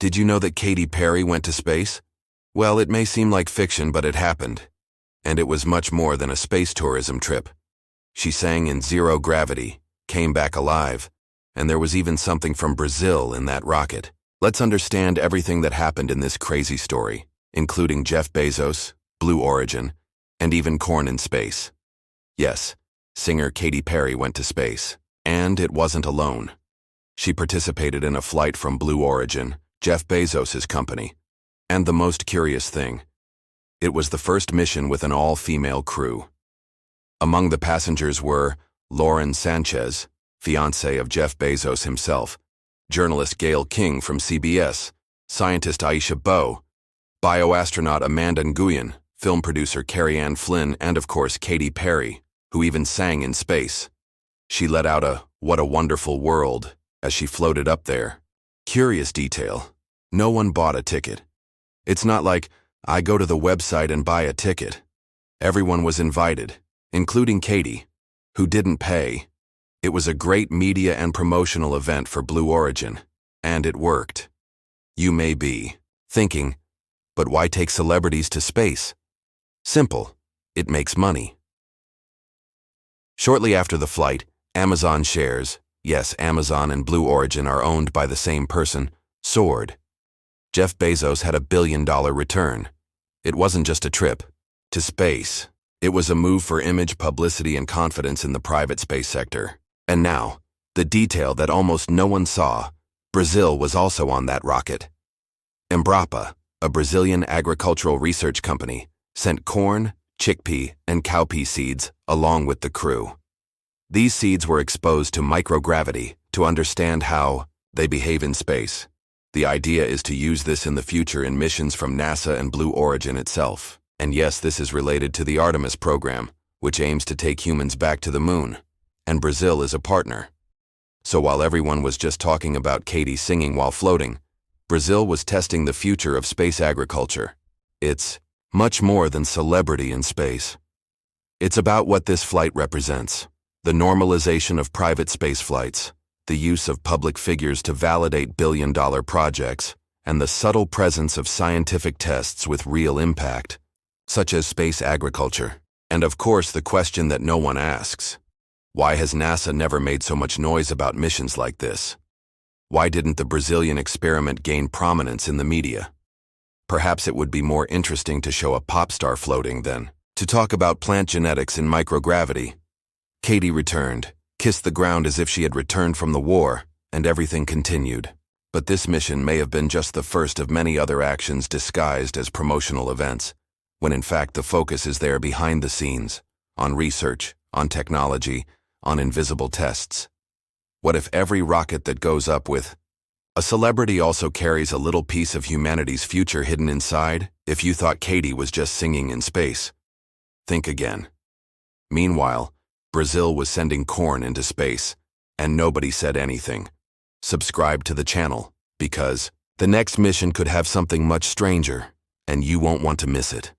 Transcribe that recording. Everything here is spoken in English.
Did you know that Katy Perry went to space? Well, it may seem like fiction, but it happened. And it was much more than a space tourism trip. She sang in zero gravity, came back alive, and there was even something from Brazil in that rocket. Let's understand everything that happened in this crazy story, including Jeff Bezos, Blue Origin, and even corn in space. Yes, singer Katy Perry went to space, and it wasn't alone. She participated in a flight from Blue Origin, Jeff Bezos' company. And the most curious thing, it was the first mission with an all-female crew. Among the passengers were Lauren Sanchez, fiancée of Jeff Bezos himself, journalist Gayle King from CBS, scientist Aisha Bowe, bioastronaut Amanda Nguyen, film producer Carrie Ann Flynn, and of course Katy Perry, who even sang in space. She let out a "what a wonderful world" as she floated up there. Curious detail, no one bought a ticket. It's not like I go to the website and buy a ticket. Everyone was invited, including Katy, who didn't pay. It was a great media and promotional event for Blue Origin, and it worked. You may be thinking, but why take celebrities to space? Simple, it makes money. Shortly after the flight, Amazon shares, yes, Amazon and Blue Origin are owned by the same person, soared. Jeff Bezos had $1 billion return. It wasn't just a trip to space. It was a move for image, publicity, and confidence in the private space sector. And now, the detail that almost no one saw, Brazil was also on that rocket. Embrapa, a Brazilian agricultural research company, sent corn, chickpea, and cowpea seeds along with the crew. These seeds were exposed to microgravity to understand how they behave in space. The idea is to use this in the future in missions from NASA and Blue Origin itself. And yes, this is related to the Artemis program, which aims to take humans back to the moon. And Brazil is a partner. So while everyone was just talking about Katy singing while floating, Brazil was testing the future of space agriculture. It's much more than celebrity in space. It's about what this flight represents: the normalization of private space flights, the use of public figures to validate billion-dollar projects, and the subtle presence of scientific tests with real impact, such as space agriculture. And of course, the question that no one asks: why has NASA never made so much noise about missions like this? Why didn't the Brazilian experiment gain prominence in the media? Perhaps it would be more interesting to show a Popstar floating than to talk about plant genetics in microgravity. Katy returned, kissed the ground as if she had returned from the war, and everything continued. But this mission may have been just the first of many other actions disguised as promotional events, when in fact the focus is there behind the scenes, on research, on technology, on invisible tests. What if every rocket that goes up with a celebrity also carries a little piece of humanity's future hidden inside? If you thought Katy was just singing in space, think again. Meanwhile, Brazil was sending corn into space, and nobody said anything. Subscribe to the channel, because the next mission could have something much stranger, and you won't want to miss it.